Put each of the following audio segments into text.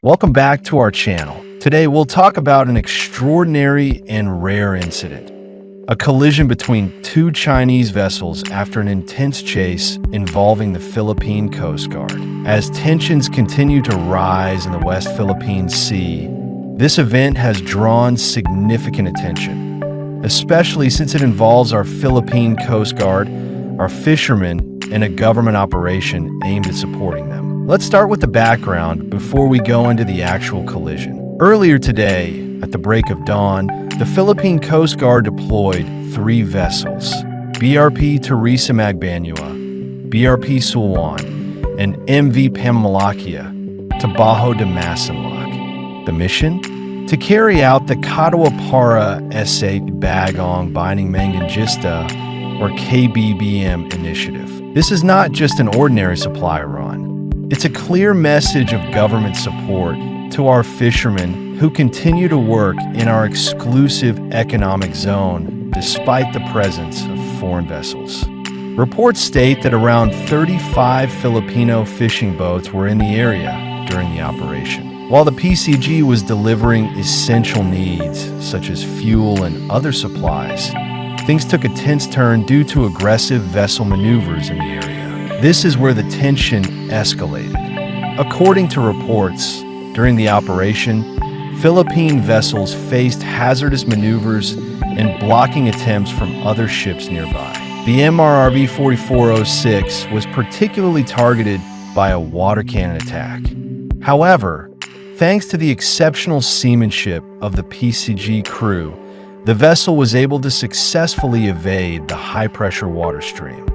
Welcome back to our channel. Today we'll talk about an extraordinary and rare incident. A collision between two Chinese vessels after an intense chase involving the Philippine Coast Guard. As tensions continue to rise in the West Philippine Sea, this event has drawn significant attention, especially since it involves our Philippine Coast Guard, our fishermen, and a government operation aimed at supporting them. Let's start with the background before we go into the actual collision. Earlier today, at the break of dawn, the Philippine Coast Guard deployed 3 vessels, BRP Teresa Magbanua, BRP Suluan, and MV Pamalakia, to Bajo de Masinloc. The mission? To carry out the Kadiwa Para SA Bagong Bayaning Mangingisda, or KBBM initiative. This is not just an ordinary supply run. It's a clear message of government support to our fishermen who continue to work in our exclusive economic zone despite the presence of foreign vessels. Reports state that around 35 Filipino fishing boats were in the area during the operation. While the PCG was delivering essential needs such as fuel and other supplies, things took a tense turn due to aggressive vessel maneuvers in the area. This is where the tension escalated. According to reports, during the operation, Philippine vessels faced hazardous maneuvers and blocking attempts from other ships nearby. The MRRV 4406 was particularly targeted by a water cannon attack. However, thanks to the exceptional seamanship of the PCG crew, the vessel was able to successfully evade the high-pressure water stream.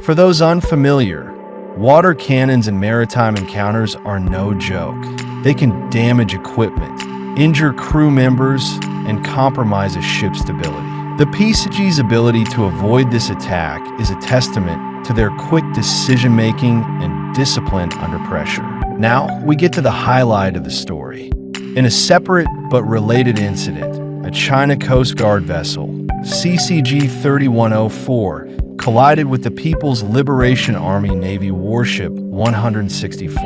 For those unfamiliar, water cannons in maritime encounters are no joke. They can damage equipment, injure crew members, and compromise a ship's stability. The PCG's ability to avoid this attack is a testament to their quick decision-making and discipline under pressure. Now, we get to the highlight of the story. In a separate but related incident, a China Coast Guard vessel, CCG 3104, collided with the People's Liberation Army Navy warship 164.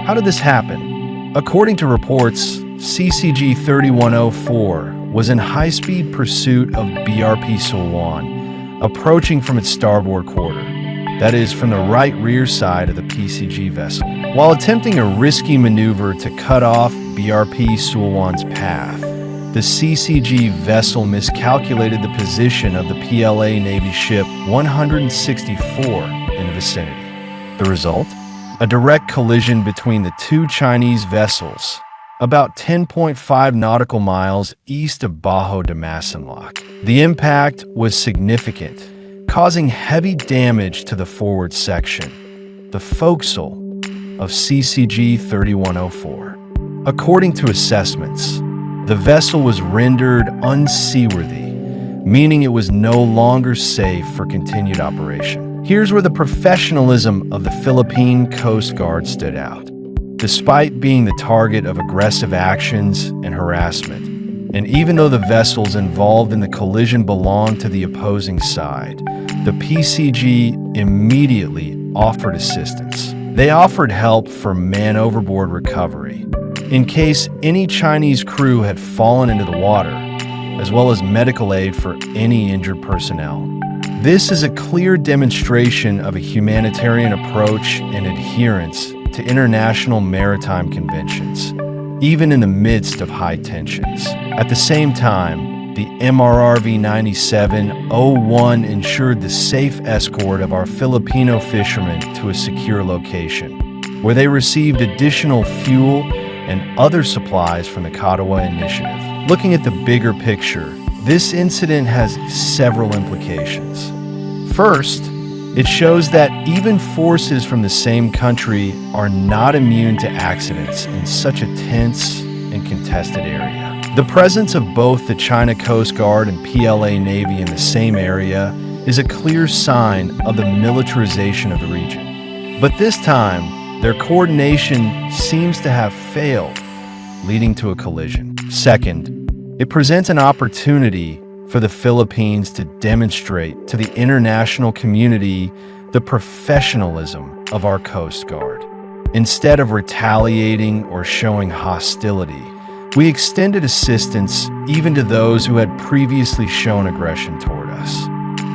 How did this happen? According to reports, CCG 3104 was in high-speed pursuit of BRP Suluan, approaching from its starboard quarter, that is, from the right rear side of the PCG vessel. While attempting a risky maneuver to cut off BRP Suluan's path, the CCG vessel miscalculated the position of the PLA Navy ship 164 in the vicinity. The result? A direct collision between the two Chinese vessels, about 10.5 nautical miles east of Bajo de Masinloc. The impact was significant, causing heavy damage to the forward section, the forecastle of CCG 3104. According to assessments, the vessel was rendered unseaworthy, meaning it was no longer safe for continued operation. Here's where the professionalism of the Philippine Coast Guard stood out. Despite being the target of aggressive actions and harassment, and even though the vessels involved in the collision belonged to the opposing side, the PCG immediately offered assistance. They offered help for man-overboard recovery, in case any Chinese crew had fallen into the water, as well as medical aid for any injured personnel. This is a clear demonstration of a humanitarian approach and adherence to international maritime conventions, even in the midst of high tensions. At the same time, the MRRV 9701 ensured the safe escort of our Filipino fishermen to a secure location, where they received additional fuel and other supplies from the Kadiwa initiative. Looking at the bigger picture, this incident has several implications. First, it shows that even forces from the same country are not immune to accidents in such a tense and contested area. The presence of both the China Coast Guard and PLA Navy in the same area is a clear sign of the militarization of the region. But this time, their coordination seems to have failed, leading to a collision. Second, it presents an opportunity for the Philippines to demonstrate to the international community the professionalism of our Coast Guard. Instead of retaliating or showing hostility, we extended assistance even to those who had previously shown aggression toward us.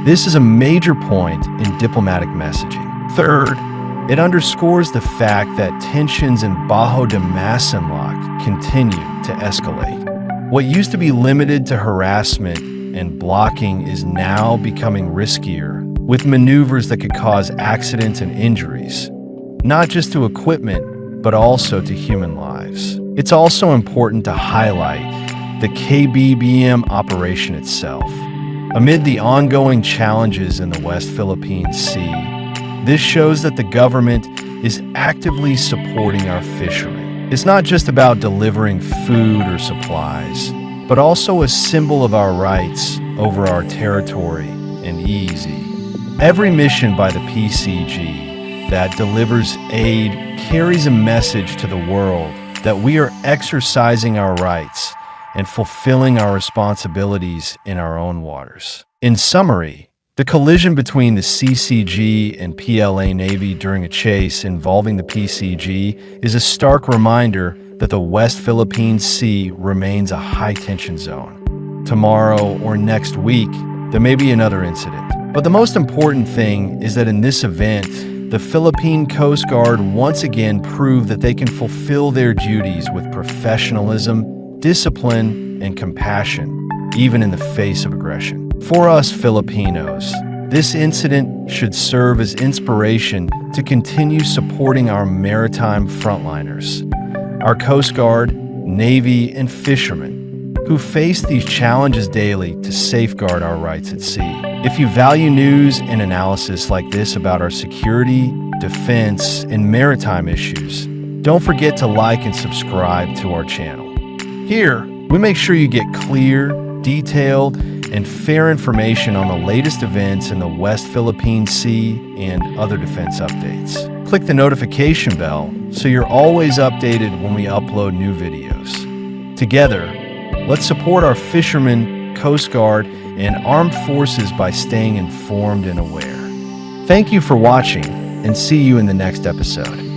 This is a major point in diplomatic messaging. Third, it underscores the fact that tensions in Bajo de Masinloc continue to escalate. What used to be limited to harassment and blocking is now becoming riskier, with maneuvers that could cause accidents and injuries, not just to equipment, but also to human lives. It's also important to highlight the KBBM operation itself. Amid the ongoing challenges in the West Philippine Sea, this shows that the government is actively supporting our fishermen. It's not just about delivering food or supplies, but also a symbol of our rights over our territory and easy. Every mission by the PCG that delivers aid carries a message to the world that we are exercising our rights and fulfilling our responsibilities in our own waters. In summary, the collision between the CCG and PLA Navy during a chase involving the PCG is a stark reminder that the West Philippine Sea remains a high-tension zone. Tomorrow or next week, there may be another incident. But the most important thing is that in this event, the Philippine Coast Guard once again proved that they can fulfill their duties with professionalism, discipline, and compassion, even in the face of aggression. For us Filipinos, this incident should serve as inspiration to continue supporting our maritime frontliners, our Coast Guard, Navy, and fishermen, who face these challenges daily to safeguard our rights at sea. If you value news and analysis like this about our security, defense, and maritime issues, don't forget to like and subscribe to our channel. Here, we make sure you get clear, detailed, and fair information on the latest events in the West Philippine Sea and other defense updates. Click the notification bell so you're always updated when we upload new videos. Together, let's support our fishermen, Coast Guard, and armed forces by staying informed and aware. Thank you for watching, and see you in the next episode.